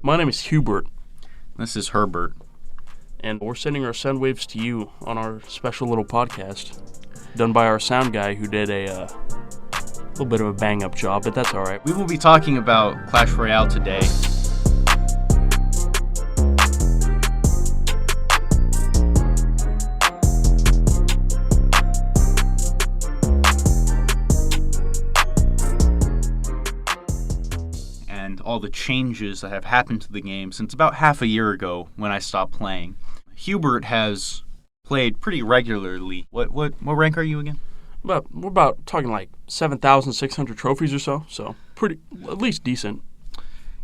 My name is Hubert, This is Herbert. and we're sending our sound waves to you on our special little podcast done by our sound guy who did a little bit of a bang-up job, but that's all right. We will be talking about Clash Royale today. And all the changes that have happened to the game since about half a year ago when I stopped playing. Hubert has played pretty regularly. What rank are you again? We're about talking like 7,600 trophies or so pretty, at least decent.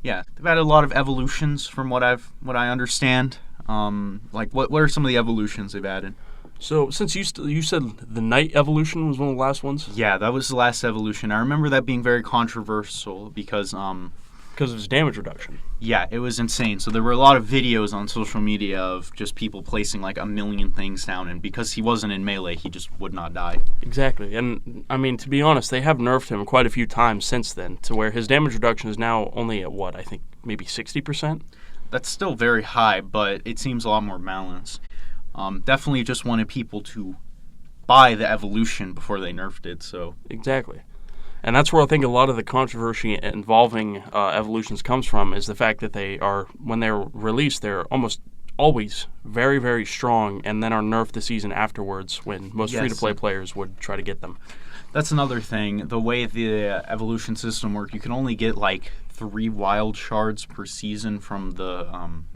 Yeah, they've had a lot of evolutions from what I understand. What are some of the evolutions they've added? So since you said the Knight evolution was one of the last ones? Yeah, that was the last evolution. I remember that being very controversial because Because of his damage reduction. yeah, it was insane. So there were a lot of videos on social media of just people placing like a million things down, and because he wasn't in melee, he just would not die. Exactly. And, I mean, to be honest, they have nerfed him quite a few times since then, to where his damage reduction is now only at, I think maybe 60%? That's still very high, but it seems a lot more balanced. Definitely just wanted people to buy the evolution before they nerfed it, so... Exactly. And that's where I think a lot of the controversy involving evolutions comes from, is the fact that when they're released, they're almost always very, very strong, and then are nerfed the season afterwards when most free-to-play players would try to get them. That's another thing. The way the evolution system worked, you can only get like 3 wild shards per season from the,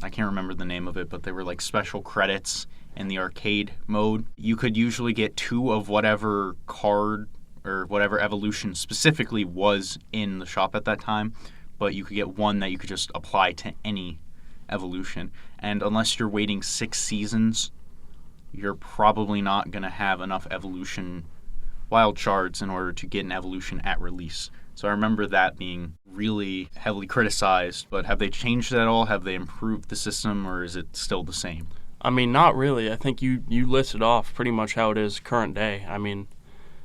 I can't remember the name of it, but they were like special credits in the arcade mode. You could usually get 2 of whatever card or whatever evolution specifically was in the shop at that time, but you could get 1 that you could just apply to any evolution. And unless you're waiting 6 seasons, you're probably not going to have enough evolution wild shards in order to get an evolution at release. So I remember that being really heavily criticized, but have they changed it at all? Have they improved the system, or is it still the same? I mean, not really. I think you listed off pretty much how it is current day. I mean,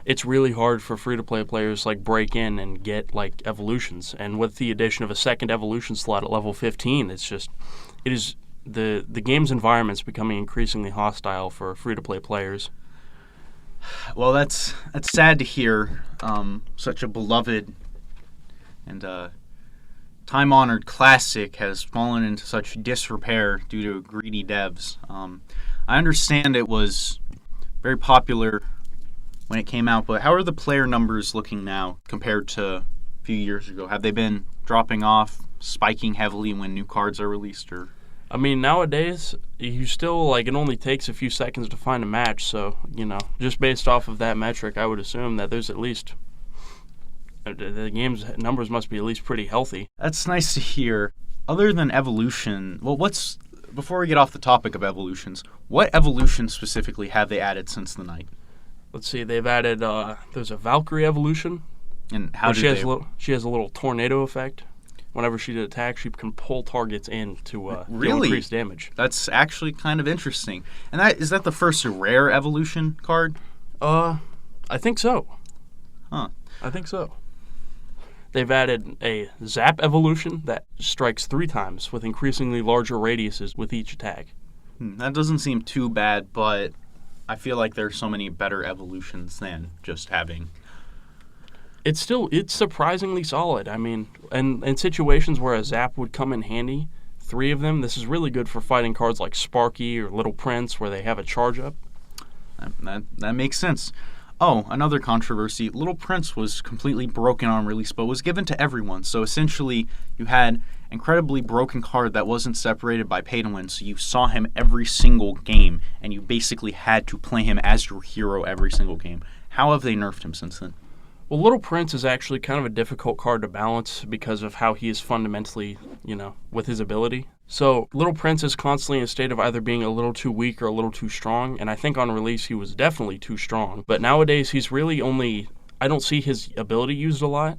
it's really hard for free-to-play players to break in and get evolutions. And with the addition of a second evolution slot at level 15, the game's environment's becoming increasingly hostile for free-to-play players. Well, that's sad to hear. Such a beloved and time-honored classic has fallen into such disrepair due to greedy devs. I understand it was very popular when it came out, but how are the player numbers looking now compared to a few years ago? Have they been dropping off, spiking heavily when new cards are released, or? I mean, nowadays, you still, it only takes a few seconds to find a match, so, just based off of that metric, I would assume that there's at least, the game's numbers must be at least pretty healthy. That's nice to hear. Other than evolution, before we get off the topic of evolutions, what evolution specifically have they added since the Knight? Let's see, they've added, there's a Valkyrie evolution. And how she has a little tornado effect. Whenever she attacks, she can pull targets in to deal increased damage. That's actually kind of interesting. And is that the first rare evolution card? I think so. Huh. I think so. They've added a Zap evolution that strikes 3 times with increasingly larger radiuses with each attack. That doesn't seem too bad, but I feel like there's so many better evolutions than just having... It's surprisingly solid. I mean, and in situations where a Zap would come in handy, 3 of them, this is really good for fighting cards like Sparky or Little Prince where they have a charge up. That makes sense. Oh, another controversy. Little Prince was completely broken on release, but was given to everyone. So essentially, you had incredibly broken card that wasn't separated by pay to win, so you saw him every single game, and you basically had to play him as your hero every single game. How have they nerfed him since then? Well, Little Prince is actually kind of a difficult card to balance because of how he is fundamentally, with his ability. So Little Prince is constantly in a state of either being a little too weak or a little too strong, and I think on release he was definitely too strong. But nowadays he's really I don't see his ability used a lot,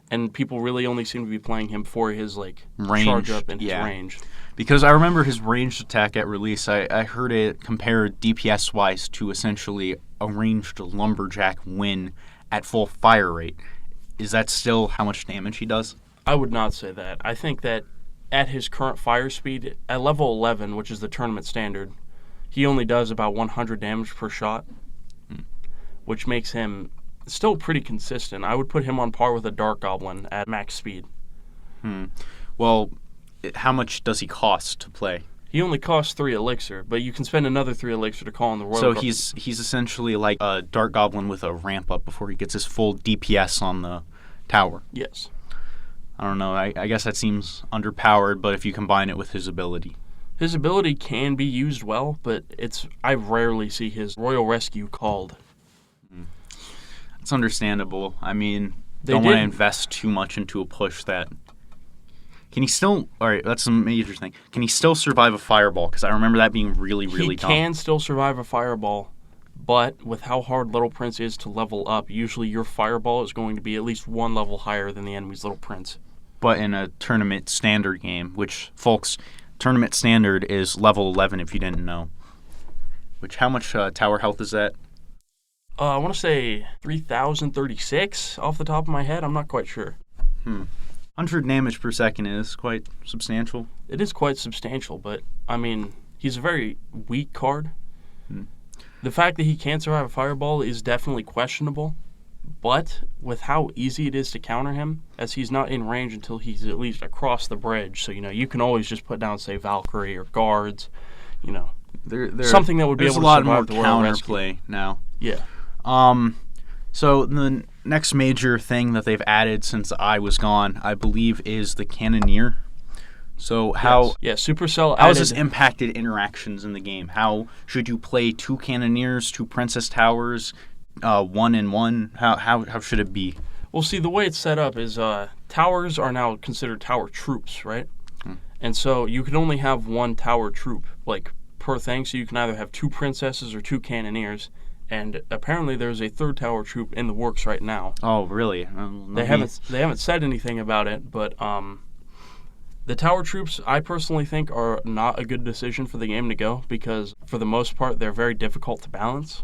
and people really only seem to be playing him for his, charge up and his range. Because I remember his ranged attack at release, I heard it compared DPS-wise to essentially a ranged lumberjack win at full fire rate. Is that still how much damage he does? I would not say that. I think that at his current fire speed, at level 11, which is the tournament standard, he only does about 100 damage per shot, which makes him still pretty consistent. I would put him on par with a Dark Goblin at max speed. Well, how much does he cost to play? He only costs 3 elixir, but you can spend another 3 elixir to call in the Royal. So he's essentially like a Dark Goblin with a ramp up before he gets his full DPS on the tower. Yes. I don't know. I guess that seems underpowered, but if you combine it with his ability. His ability can be used well, but I rarely see his Royal Rescue called. It's understandable. I mean, don't want to invest too much into a push that... Can he still... All right, that's a major thing. Can he still survive a fireball? Because I remember that being really, really tough. He can still survive a fireball, but with how hard Little Prince is to level up, usually your fireball is going to be at least 1 level higher than the enemy's Little Prince. But in a tournament standard game, which, folks, tournament standard is level 11 if you didn't know. Which, how much tower health is that? I want to say 3,036 off the top of my head. I'm not quite sure. 100 damage per second is quite substantial. It is quite substantial, but, I mean, he's a very weak card. The fact that he can't survive a fireball is definitely questionable, but with how easy it is to counter him, as he's not in range until he's at least across the bridge, so, you can always just put down, say, Valkyrie or guards, something that would be able to survive the Royal Rescue. There's a lot more counterplay now. Yeah. So the next major thing that they've added since I was gone, I believe, is the Cannoneer. So how Supercell how has this impacted interactions in the game? How should you play 2 Cannoneers, 2 Princess Towers, 1-1? How should it be? Well, see, the way it's set up is towers are now considered tower troops, right? And so you can only have 1 tower troop, per thing. So you can either have 2 princesses or 2 cannoneers. And apparently there's a 3rd tower troop in the works right now. Oh, really? They haven't said anything about it, but the tower troops, I personally think, are not a good decision for the game to go because, for the most part, they're very difficult to balance.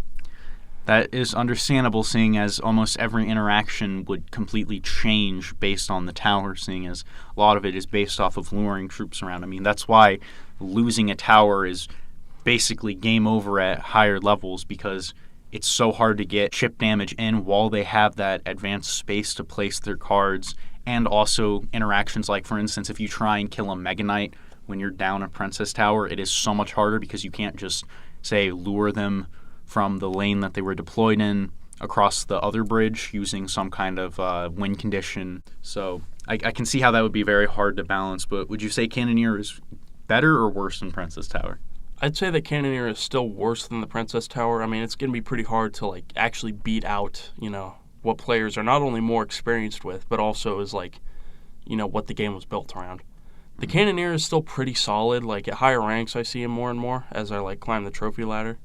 That is understandable, seeing as almost every interaction would completely change based on the tower, seeing as a lot of it is based off of luring troops around. I mean, that's why losing a tower is basically game over at higher levels, because it's so hard to get chip damage in while they have that advanced space to place their cards, and also interactions like, for instance, if you try and kill a Mega Knight when you're down a Princess Tower, it is so much harder because you can't just, say, lure them from the lane that they were deployed in across the other bridge using some kind of win condition. So I can see how that would be very hard to balance, but would you say Cannoneer is better or worse than Princess Tower? I'd say that Cannoneer is still worse than the Princess Tower. I mean, it's going to be pretty hard to, actually beat out, what players are not only more experienced with, but also is, what the game was built around. The Cannoneer is still pretty solid. At higher ranks, I see him more and more as I, climb the trophy ladder.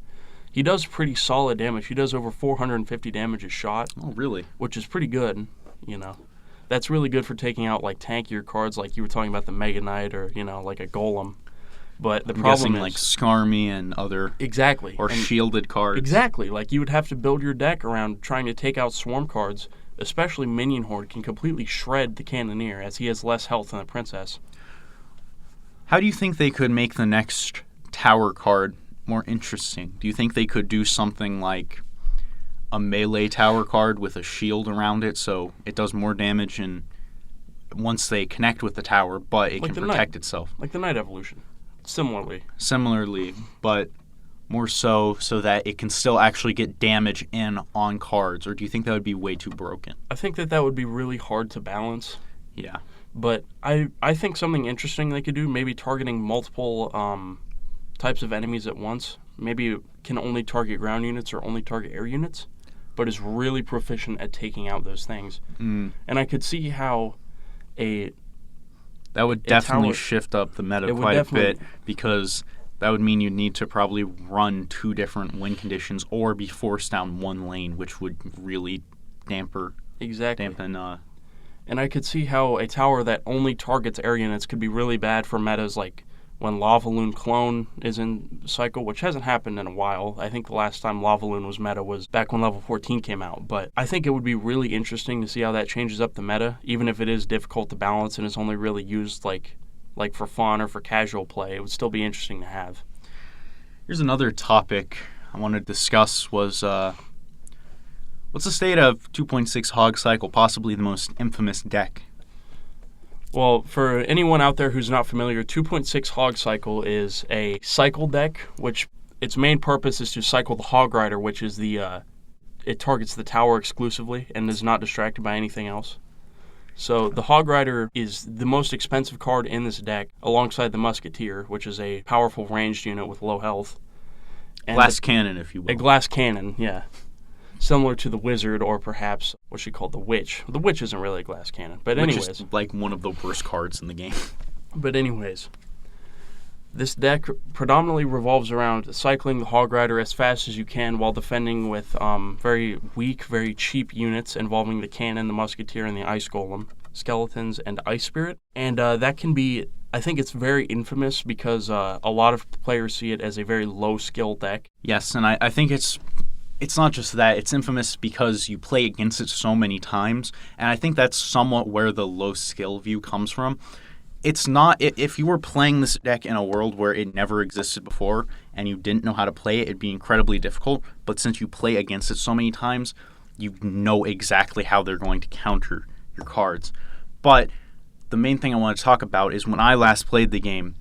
He does pretty solid damage. He does over 450 damage a shot. Oh, really? Which is pretty good, That's really good for taking out, tankier cards like you were talking about the Mega Knight or, like a Golem. But the problem is, Skarmy and other or shielded cards. Exactly. You would have to build your deck around trying to take out swarm cards. Especially Minion Horde can completely shred the Cannoneer as he has less health than the Princess. How do you think they could make the next tower card more interesting? Do you think they could do something like a melee tower card with a shield around it so it does more damage and once they connect with the tower, but it can protect itself? Like the Knight Evolution. Similarly, but more so that it can still actually get damage in on cards, or do you think that would be way too broken? I think that would be really hard to balance. Yeah. But I think something interesting they could do, maybe targeting multiple types of enemies at once. Maybe it can only target ground units or only target air units, but is really proficient at taking out those things. And I could see how that would definitely shift up the meta quite a bit, because that would mean you'd need to probably run 2 different win conditions or be forced down 1 lane, which would really dampen. And I could see how a tower that only targets air units could be really bad for metas like when Lavaloon Clone is in cycle, which hasn't happened in a while. I think the last time Lavaloon was meta was back when level 14 came out. But I think it would be really interesting to see how that changes up the meta, even if it is difficult to balance and is only really used like for fun or for casual play, it would still be interesting to have. Here's another topic I want to discuss was what's the state of 2.6 Hog Cycle, possibly the most infamous deck? Well, for anyone out there who's not familiar, 2.6 Hog Cycle is a cycle deck, which its main purpose is to cycle the Hog Rider, which is it targets the tower exclusively and is not distracted by anything else. So the Hog Rider is the most expensive card in this deck, alongside the Musketeer, which is a powerful ranged unit with low health. And Glass cannon, if you will. A glass cannon, yeah. Similar to the Wizard, or perhaps what she called the Witch. The Witch isn't really a glass cannon, but anyways. Which is like one of the worst cards in the game. But anyways, this deck predominantly revolves around cycling the Hog Rider as fast as you can while defending with very weak, very cheap units involving the Cannon, the Musketeer, and the Ice Golem, Skeletons, and Ice Spirit. And that can be, I think it's very infamous because a lot of players see it as a very low-skill deck. Yes, and I think it's not just that. It's infamous because you play against it so many times, and I think that's somewhat where the low-skill view comes from. It's not, if you were playing this deck in a world where it never existed before and you didn't know how to play it, it'd be incredibly difficult. But since you play against it so many times, you know exactly how they're going to counter your cards. But the main thing I want to talk about is when I last played the game,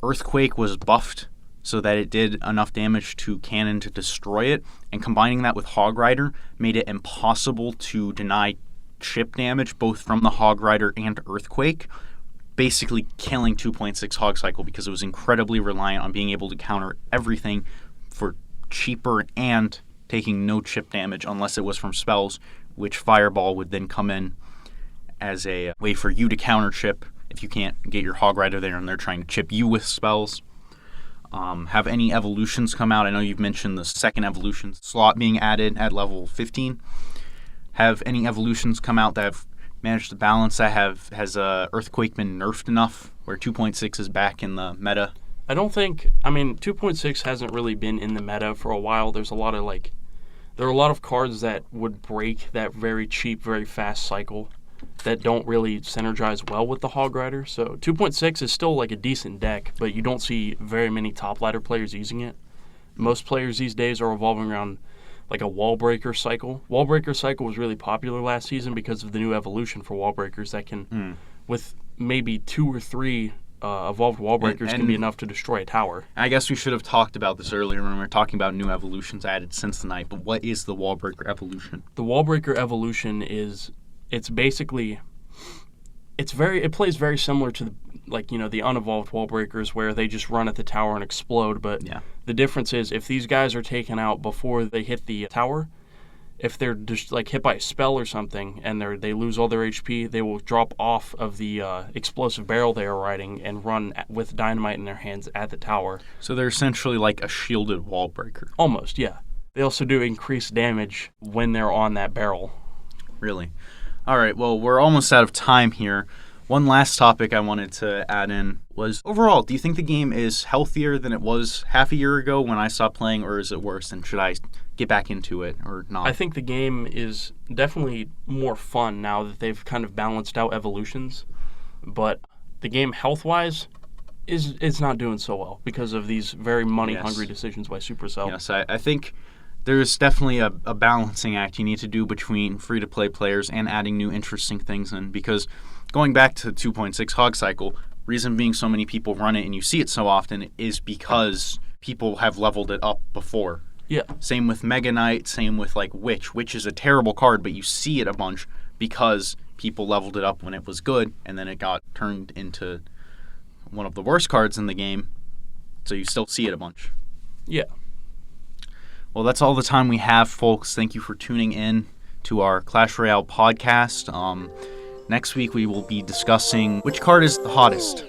Earthquake was buffed so that it did enough damage to Cannon to destroy it, and combining that with Hog Rider made it impossible to deny chip damage both from the Hog Rider and Earthquake, basically killing 2.6 Hog Cycle because it was incredibly reliant on being able to counter everything for cheaper and taking no chip damage unless it was from spells, which Fireball would then come in as a way for you to counter chip if you can't get your Hog Rider there and they're trying to chip you with spells. Have any evolutions come out? I know you've mentioned the second evolution slot being added at level 15. Have any evolutions come out that have managed to balance that? Has Earthquake been nerfed enough where 2.6 is back in the meta? I don't think, 2.6 hasn't really been in the meta for a while. There are a lot of cards that would break that very cheap, very fast cycle that don't really synergize well with the Hog Rider. So 2.6 is still like a decent deck, but you don't see very many top ladder players using it. Most players these days are revolving around like a Wall Breaker cycle. Wall Breaker cycle was really popular last season because of the new evolution for Wall Breakers that can, with maybe 2 or 3 evolved Wall Breakers, can be enough to destroy a tower. I guess we should have talked about this earlier when we were talking about new evolutions added since the night, but what is the Wall Breaker evolution? The Wall Breaker evolution is, it plays very similar to the unevolved Wall Breakers where they just run at the tower and explode, but the difference is if these guys are taken out before they hit the tower, if they're just like hit by a spell or something and they lose all their HP, they will drop off of the explosive barrel they are riding and run with dynamite in their hands at the tower. So they're essentially like a shielded Wall Breaker. Almost, yeah. They also do increased damage when they're on that barrel. Really? All right, well, we're almost out of time here. One last topic I wanted to add in was, overall, do you think the game is healthier than it was half a year ago when I stopped playing, or is it worse, and should I get back into it or not? I think the game is definitely more fun now that they've kind of balanced out evolutions, but the game health-wise is not doing so well because of these very money-hungry decisions by Supercell. Yes, I think there's definitely a balancing act you need to do between free-to-play players and adding new interesting things in, because going back to 2.6 Hog Cycle, reason being so many people run it and you see it so often is because people have leveled it up before. Yeah. Same with Mega Knight, same with like Witch. Witch is a terrible card, but you see it a bunch because people leveled it up when it was good, and then it got turned into one of the worst cards in the game, so you still see it a bunch. Yeah. Well, that's all the time we have, folks. Thank you for tuning in to our Clash Royale podcast. Next week, we will be discussing which card is the hottest.